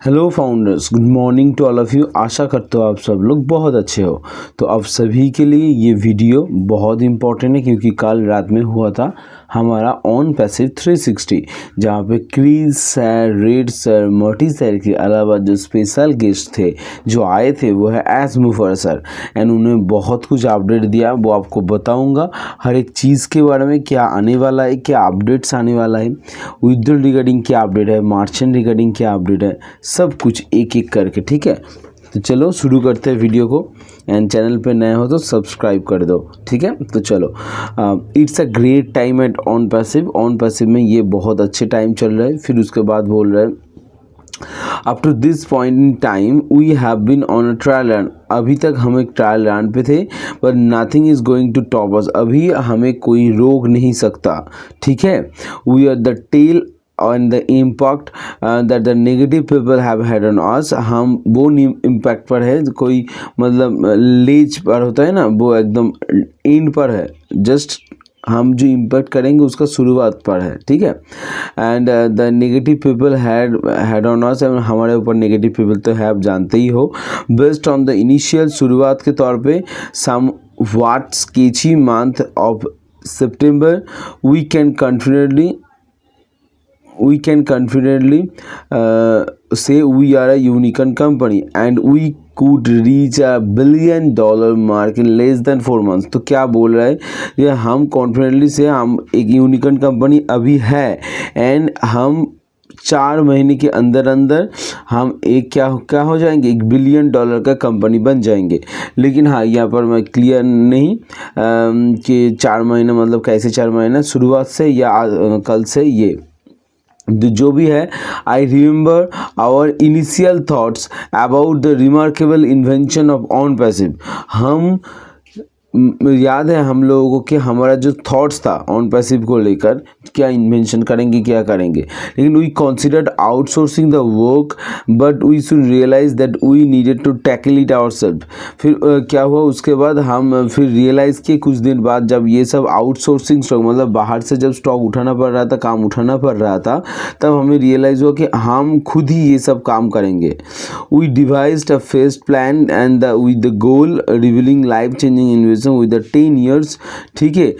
Hello founders, good morning to all of you. आशा करते हो आप सब लोग बहुत अच्छे हो। तो आप सभी के लिए ये वीडियो बहुत इंपॉर्टेंट है क्योंकि कल रात में हुआ था हमारा ऑन पैसिव 360, जहाँ पे क्रीज सर, रेड सर, मर्टी सर के अलावा जो स्पेशल गेस्ट थे जो आए थे वो है एस मुफर सर। एंड उन्होंने बहुत कुछ अपडेट दिया, वो आपको बताऊंगा हर एक चीज़ के बारे में, क्या आने वाला है, क्या अपडेट्स आने वाला है, विड्रॉल रिगार्डिंग क्या अपडेट है, मार्चेंट रिगार्डिंग क्या अपडेट है, सब कुछ एक एक करके। ठीक है, तो चलो शुरू करते हैं वीडियो को। एंड चैनल पे नए हो तो सब्सक्राइब कर दो। ठीक है, तो चलो। It's a great time at Onpassive में ये बहुत अच्छे टाइम चल रहा है। फिर उसके बाद बोल रहे हैं up to this point in time we have been on a trial run. अभी तक हम एक ट्रायल रन पे थे, पर nothing is going to top us. अभी हमें कोई रोक नहीं सकता। ठीक है, we are the tail and the impact that the negative people have had on us। हम वो इम्पैक्ट पर है, कोई मतलब लेज पर होता है ना, वो एकदम एंड पर है। जस्ट हम जो इम्पैक्ट करेंगे उसका शुरुआत पर है। ठीक है, and the negative people had on us. हमारे ऊपर नेगेटिव पीपल तो है, आप जानते ही हो। बेस्ड ऑन द इनिशियल, शुरुआत के तौर पे somewhat sketchy month of सितंबर we can confidently say we are a unicorn company and we could reach $1 billion mark in less than 4 months। तो क्या बोल रहा है ये, हम कॉन्फिडेंटली से हम एक यूनिकॉर्न कंपनी अभी है एंड हम 4 महीने के अंदर अंदर हम एक क्या हो जाएंगे, $1 बिलियन का कंपनी बन जाएंगे। लेकिन हाँ, यहाँ पर मैं क्लियर नहीं कि 4 महीने मतलब कैसे 4 महीने, शुरुआत से या कल से, ये जो भी है। I remember our initial thoughts about the remarkable invention of on passive. हम याद है हम लोगों को कि हमारा जो थॉट्स था ऑन पैसिव को लेकर, क्या इन्वेंशन करेंगे, क्या करेंगे। लेकिन we considered outsourcing the work but we should realise that we needed to tackle it ourselves. फिर क्या हुआ उसके बाद, हम फिर रियलाइज़ किए कुछ दिन बाद, जब ये सब आउटसोर्सिंग स्टॉक मतलब बाहर से जब स्टॉक उठाना पड़ रहा था, काम उठाना पड़ रहा था, तब हमें रियलाइज़ हुआ कि हम खुद ही ये सब काम करेंगे। We devised a phased plan and with the goal revealing life changing investment with 10 years। ठीक है,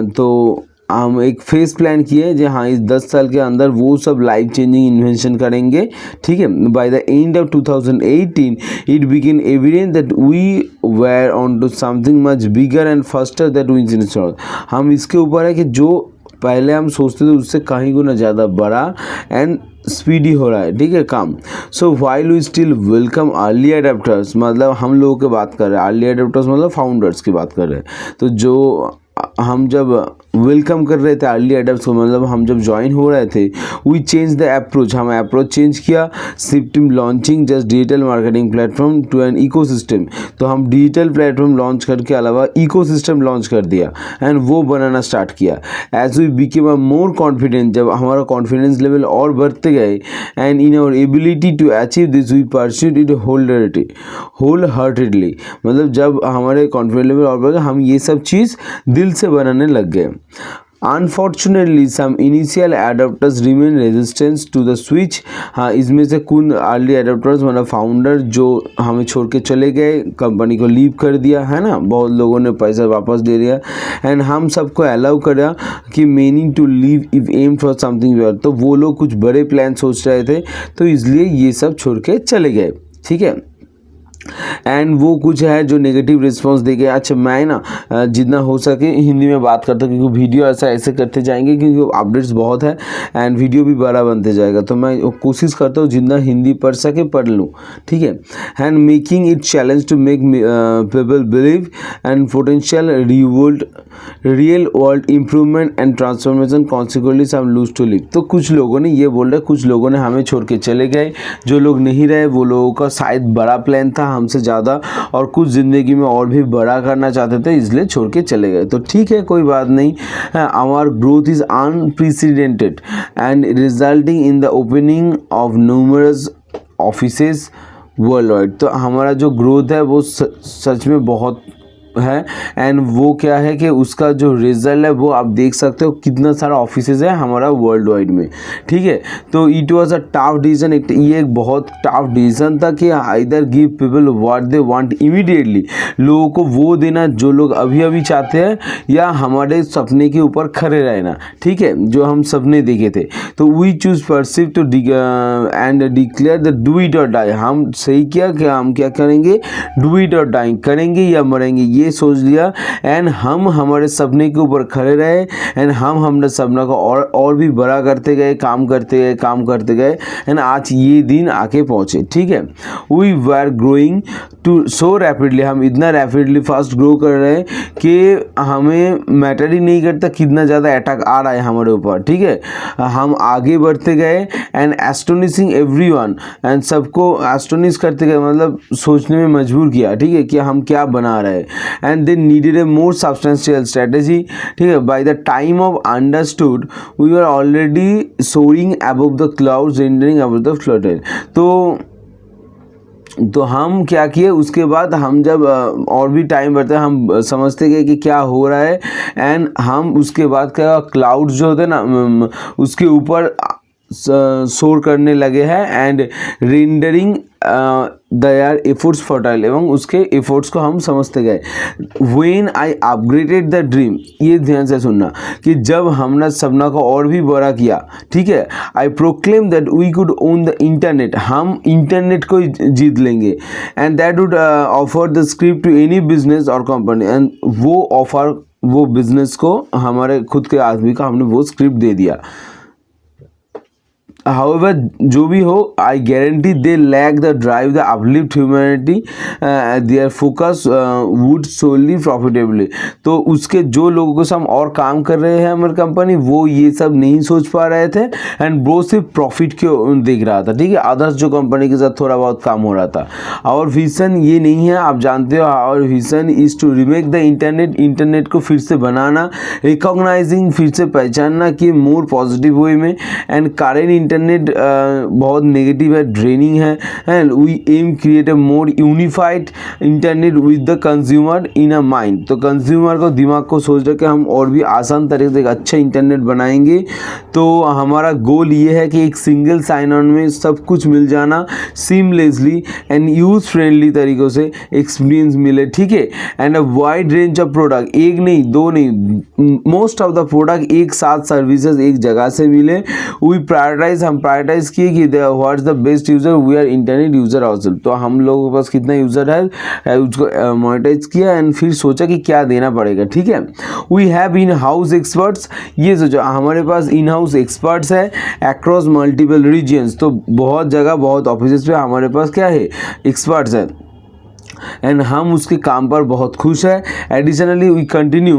तो हम एक फेस प्लान किए जो हाँ इस 10 साल के अंदर वो सब लाइफ चेंजिंग इन्वेंशन करेंगे। ठीक है, by the end of 2018 it became evident that we were on to something much bigger and faster that we install. हम इसके ऊपर है कि जो पहले हम सोचते थे उससे कहीं गुना ज़्यादा बड़ा एंड स्पीडी हो रहा है। ठीक है काम। So while we still welcome early adopters, मतलब हम लोगों की बात कर रहे हैं, अर्ली एडेप्टर्स मतलब फाउंडर्स की बात कर रहे हैं। तो जो हम जब वेलकम कर रहे थे अर्ली एडेप्टर्स को, मतलब हम जब ज्वाइन हो रहे थे, वी चेंज द अप्रोच, हम अप्रोच चेंज किया। Shifting launching just digital marketing platform to an ecosystem. तो हम डिजिटल प्लेटफॉर्म लॉन्च करके अलावा इकोसिस्टम लॉन्च कर दिया एंड वो बनाना स्टार्ट किया। As we became a more confident, जब हमारा कॉन्फिडेंस लेवल और बढ़ते गए, and in our ability to achieve this we pursued it wholeheartedly. मतलब जब हमारे कॉन्फिडेंस लेवल और बढ़ गया, हम ये सब चीज़ दिल से बनाने लग गए। Unfortunately, some initial adopters remain resistant to the switch। हाँ, इसमें से कुछ अर्ली एडाप्टर्स मतलब फाउंडर जो हमें छोड़ के चले गए, कंपनी को लीव कर दिया है ना, बहुत लोगों ने पैसा वापस दे दिया एंड हम सबको अलाउ करा कि manning to leave if am for something where. तो वो लोग कुछ बड़े प्लान सोच रहे थे, तो इसलिए ये सब छोड़ के चले गए। ठीक है, एंड वो कुछ है जो नेगेटिव रिस्पांस देंगे। अच्छा, मैं ना जितना हो सके हिंदी में बात करता हूँ क्योंकि वीडियो ऐसे करते जाएंगे क्योंकि अपडेट्स बहुत है एंड वीडियो भी बड़ा बनते जाएगा, तो मैं कोशिश करता हूँ जितना हिंदी पढ़ सके पढ़ लूँ। ठीक है, and making it challenge to make people believe and potential real world improvement and transformation consequently some lose to live. तो कुछ लोगों ने ये बोल रहे, कुछ लोगों ने हमें छोड़ के चले गए, जो लोग नहीं रहे वो लोगों का शायद बड़ा प्लान था हमसे ज़्यादा, और कुछ ज़िंदगी में और भी बड़ा करना चाहते थे, इसलिए छोड़ के चले गए। तो ठीक है, कोई बात नहीं। Our growth is unprecedented and resulting in the opening of numerous offices worldwide. तो हमारा जो ग्रोथ है वो सच में बहुत है एंड वो क्या है कि उसका जो रिजल्ट है वो आप देख सकते हो कितना सारा ऑफिसेज है हमारा वर्ल्ड वाइड में, ठीक है। तो it was a tough decision, ये एक बहुत टफ डिसीजन था कि either give people what they want immediately, लोगों को वो देना जो लोग अभी अभी चाहते हैं, या हमारे सपने के ऊपर खड़े रहना, ठीक है, जो हम सपने देखे थे। तो we choose persevere to and declare the do it और डाई, हम सही किया कि हम क्या करेंगे, डू इट और डाई, करेंगे या मरेंगे, ये सोच लिया एंड हम हमारे सपने के ऊपर खड़े रहे एंड हम हमने सपना को और भी बड़ा करते गए, काम करते गए एंड आज ये दिन आके पहुँचे, ठीक है। We were growing to so rapidly, हम इतना रैपिडली फास्ट ग्रो कर रहे हैं कि हमें मैटर ही नहीं करता कितना ज़्यादा अटैक आ रहा है हमारे ऊपर, ठीक है। हम आगे बढ़ते गए एंड एस्टोनिशिंग एवरीवन, एंड सबको एस्टोनिश करते गए, मतलब सोचने में मजबूर किया, ठीक है, कि हम क्या बना रहे हैं। And they needed a more substantial strategy, ठीक है। By the time of understood we are already soaring above the clouds, rendering above the flooded. तो हम क्या किए, उसके बाद हम जब और भी टाइम बढ़ते हम समझते गए कि क्या हो रहा है एंड हम उसके बाद क्या क्लाउड्स जो होते हैं ना उसके ऊपर सोर करने लगे हैं and rendering Dayal efforts fertile, एवं उसके एफर्ट्स को हम समझते गए। When I upgraded the dream, ये ध्यान से सुनना कि जब हमने सपना को और भी बड़ा किया, ठीक है, I proclaim that we could own the internet, हम इंटरनेट को जीत लेंगे and that would offer the script to any business और कंपनी, एंड वो बिजनेस को हमारे खुद के आदमी का हमने वो स्क्रिप्ट दे दिया। However, जो भी हो, I guarantee they lack the drive, the uplift humanity, their focus would solely profitably। तो उसके जो लोगों से हम और काम कर रहे हैं हमारी कंपनी, वो ये सब नहीं सोच पा रहे थे एंड वो सिर्फ प्रॉफिट क्यों देख रहा था, ठीक है। अदर्स जो कंपनी के साथ थोड़ा बहुत काम हो रहा था। और विजन ये नहीं है, आप जानते हो, और vision is to remake the internet को फिर से बनाना, रिकॉग्नाइजिंग, फिर से पहचानना कि मोर पॉजिटिव वे में, एंड करेंट इंटरनेट बहुत नेगेटिव है, ड्रेनिंग है, and we am create a more unified internet with the consumer in a mind. तो कंज्यूमर को दिमाग को सोच रहे कि हम और भी आसान तरीके से एक अच्छा इंटरनेट बनाएंगे। तो हमारा गोल ये है कि एक सिंगल साइन ऑन में सब कुछ मिल जाना, सीमलेसली एंड यूज फ्रेंडली तरीक़ों से एक्सपीरियंस मिले, ठीक है। And a wide range of product, एक नहीं दो नहीं, मोस्ट ऑफ द प्रोडक्ट एक साथ सर्विसेज एक जगह से मिले। वी प्रायोरिटाइज, हम प्रायोरिटाइज किए कि what's the best user, we are internet user ourselves. तो हम लोगों के पास कितना यूज़र है उसको मोनेटाइज किया एंड फिर सोचा कि क्या देना पड़ेगा, ठीक है। We have in house experts, ये सोचा हमारे पास इन हाउस एक्सपर्ट्स है अक्रॉस मल्टीपल रीजन्स। तो बहुत जगह बहुत ऑफिस पे हमारे पास क्या है, एक्सपर्ट्स है एंड हम उसके काम पर बहुत खुश है। एडिशनली वी कंटिन्यू,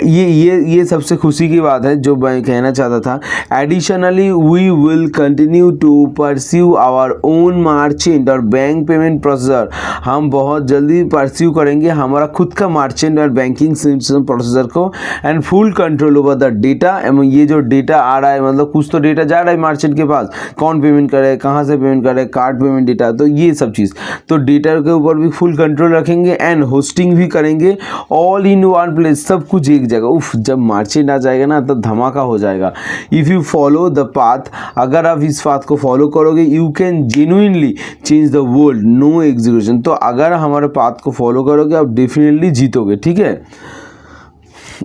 ये सबसे खुशी की बात है जो मैं कहना चाहता था। Additionally we will continue to pursue our own merchant और बैंक पेमेंट प्रोसेसर, हम बहुत जल्दी परस्यू करेंगे हमारा खुद का मर्चेंट और बैंकिंग सिस्टम प्रोसेसर को, and full control over the data. एवं ये जो डेटा आ रहा है, मतलब कुछ तो डेटा जा रहा है मर्चेंट के पास, कौन पेमेंट करे, कहाँ से पेमेंट करे, कार्ड पेमेंट डेटा, तो ये सब चीज़, तो डेटा के ऊपर भी फुल कंट्रोल रखेंगे एंड होस्टिंग भी करेंगे, ऑल इन वन प्लेस, सब कुछ एक जगह। उफ, जब मर्चेंट आ जाएगा ना तो धमाका हो जाएगा। If you follow the path, अगर आप इस पाथ को फॉलो करोगे, you can genuinely change the world, no execution. तो अगर हमारे पाथ को फॉलो करोगे आप डेफिनेटली जीतोगे, ठीक है।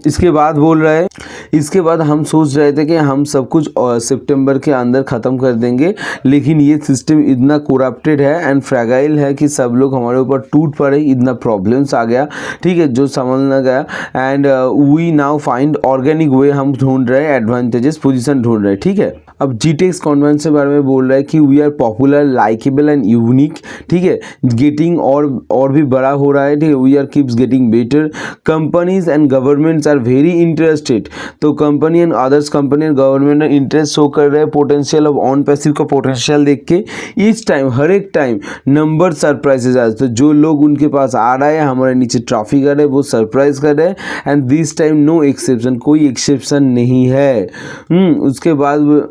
इसके बाद बोल रहे हैं, इसके बाद हम सोच रहे थे कि हम सब कुछ सितंबर के अंदर ख़त्म कर देंगे, लेकिन ये सिस्टम इतना करप्टेड है एंड फ्रैगाइल है कि सब लोग हमारे ऊपर टूट पड़े, इतना प्रॉब्लम्स आ गया, ठीक है, जो समझना गया। And we now find organic way, हम ढूंढ रहे हैं एडवांटेजेस, पोजीशन ढूंढ रहे हैं, ठीक है। अब GTEx कॉन्फ्रेंस के बारे में बोल रहा है कि we are popular, likeable and unique, ठीक है, गेटिंग और भी बड़ा हो रहा है, ठीक है। We are keeps getting better, companies and governments are very interested. तो company and others, company and government interest show कर रहे हैं पोटेंशियल ऑफ ऑन पैसिव का पोटेंशियल देख के। इस टाइम, हर एक टाइम नंबर सरप्राइजेज आज, तो जो लोग उनके पास आ रहे हैं, हमारे नीचे ट्रॉफी कर रहे हैं, वो सरप्राइज कर रहे हैं and this time no exception, कोई एक्सेप्शन नहीं है। उसके बाद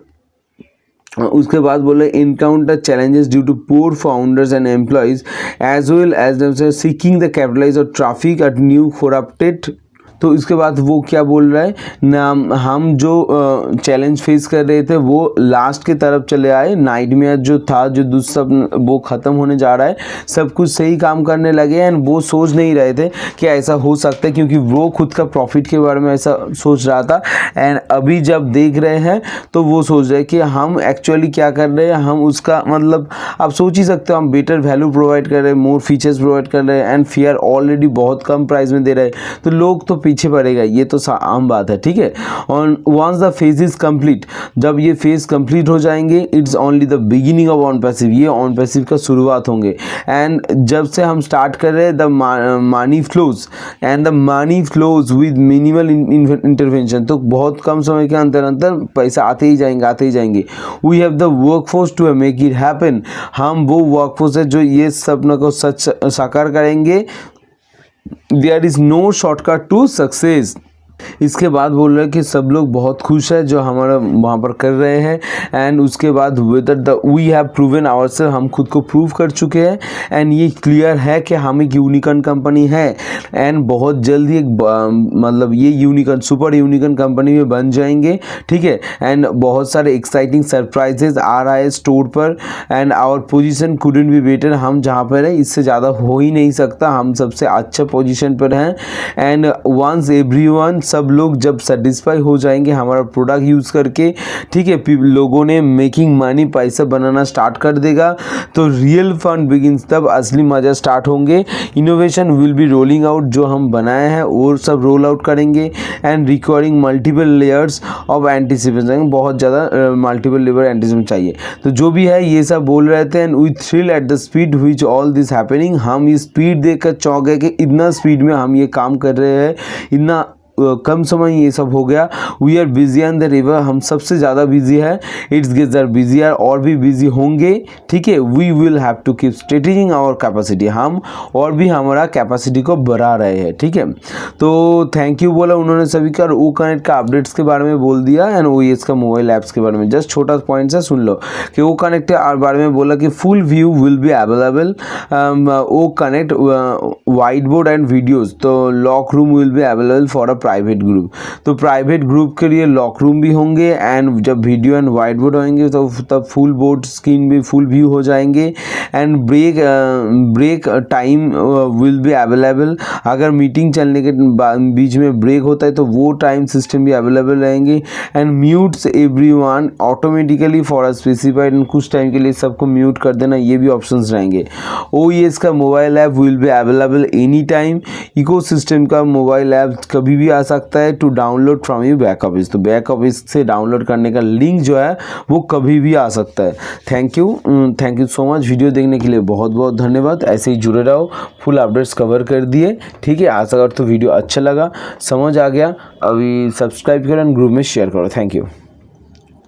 उसके बाद बोले encounter challenges due to poor founders and employees as well as seeking the capitalise और ट्रैफिक एट न्यू कोरप्टेड। तो इसके बाद वो क्या बोल रहा है ना, हम जो चैलेंज फेस कर रहे थे वो लास्ट की तरफ चले आए, नाइटमेयर जो था जो दुस्सपन वो ख़त्म होने जा रहा है, सब कुछ सही काम करने लगे एंड वो सोच नहीं रहे थे कि ऐसा हो सकता है, क्योंकि वो खुद का प्रॉफिट के बारे में ऐसा सोच रहा था। एंड अभी जब देख रहे हैं तो वो सोच रहे हैं कि हम एक्चुअली क्या कर रहे हैं, हम उसका मतलब आप सोच ही सकते हो, हम बेटर वैल्यू प्रोवाइड कर रहे हैं, मोर फीचर्स प्रोवाइड कर रहे हैं एंड फेयर ऑलरेडी बहुत कम प्राइस में दे रहे हैं, तो लोग तो पीछे पड़ेगा, ये तो आम बात है, ठीक है। और once the phase is complete, जब ये फेज कंप्लीट हो जाएंगे, it's only the beginning of on passive, ये ऑन पैसिव का शुरुआत होंगे। एंड जब से हम स्टार्ट कर रहे हैं the money flows and the money flows with minimal intervention, तो बहुत कम समय के अंदर अंदर पैसा आते ही जाएंगे। We have the workforce to make it happen, हम वो वर्कफोर्स है जो ये सपना को सच साकार करेंगे। There is no shortcut to success। इसके बाद बोल रहे हैं कि सब लोग बहुत खुश है जो हमारा वहाँ पर कर रहे हैं। एंड उसके बाद whether the we have proven ourselves, हम खुद को प्रूव कर चुके हैं एंड ये क्लियर है कि हम एक यूनिकॉर्न कंपनी है एंड बहुत जल्दी एक मतलब ये यूनिकॉर्न सुपर यूनिकॉर्न कंपनी में बन जाएंगे, ठीक है। एंड बहुत सारे एक्साइटिंग सरप्राइजेज आ रहा है स्टोर पर and our position couldn't be better, हम जहाँ पर है इससे ज़्यादा हो ही नहीं सकता, हम सबसे अच्छा पोजीशन पर हैं। एंड वंस एवरीवन, सब लोग जब सेटिस्फाई हो जाएंगे हमारा प्रोडक्ट यूज़ करके, ठीक है, लोगों ने मेकिंग मनी पैसा बनाना स्टार्ट कर देगा, तो रियल फन बिगिंस, तब असली मज़ा स्टार्ट होंगे। Innovation will be rolling out, जो हम बनाए हैं और सब रोल आउट करेंगे and requiring multiple layers of anticipation, बहुत ज़्यादा मल्टीपल लेयर एंटिसिपेशन चाहिए। तो जो भी है ये सब बोल रहे थे and we thrill at the speed which all this happening, हम ये स्पीड देख कर चौंक गए कि इतना स्पीड में हम ये काम कर रहे हैं, इतना कम समय ये सब हो गया। We are busy on the river, हम सबसे ज़्यादा बिजी है, it's gets are busy are और भी बिजी होंगे, ठीक है। We will have to keep strategising our capacity, हम और भी हमारा कैपेसिटी को बढ़ा रहे हैं, ठीक है। तो थैंक यू बोला उन्होंने सभी का, और ओ कनेक्ट का अपडेट्स के बारे में बोल दिया एंड OS का मोबाइल ऐप्स के बारे में जस्ट छोटा पॉइंट्स है, सुन लो कि ओ कनेक्ट के बारे में बोला कि full view will be available, oh connect white board and videos, तो lock room will be available for a private group, तो प्राइवेट ग्रुप के लिए लॉक रूम भी होंगे एंड जब वीडियो एंड वाइट बोर्ड होंगे तो तब फुल बोर्ड स्क्रीन भी फुल व्यू हो जाएंगे। And break time will be available, अगर मीटिंग चलने के बीच में ब्रेक होता है तो वो टाइम सिस्टम भी अवेलेबल रहेंगे। And mutes everyone automatically for a specified, कुछ टाइम के लिए सबको म्यूट कर देना, ये भी ऑप्शंस रहेंगे। OS का mobile app will be available any time, ecosystem का मोबाइल ऐप कभी भी आ सकता है to download from you back office, तो बैक ऑफिस से डाउनलोड करने का लिंक जो है वो कभी भी आ सकता है। Thank you so much, video देखने के लिए बहुत बहुत धन्यवाद, ऐसे ही जुड़े रहो, फुल अपडेट्स कवर कर दिए, ठीक है। आशा करता हूँ वीडियो अच्छा लगा, समझ आ गया, अभी सब्सक्राइब करो एंड ग्रुप में शेयर करो। Thank you.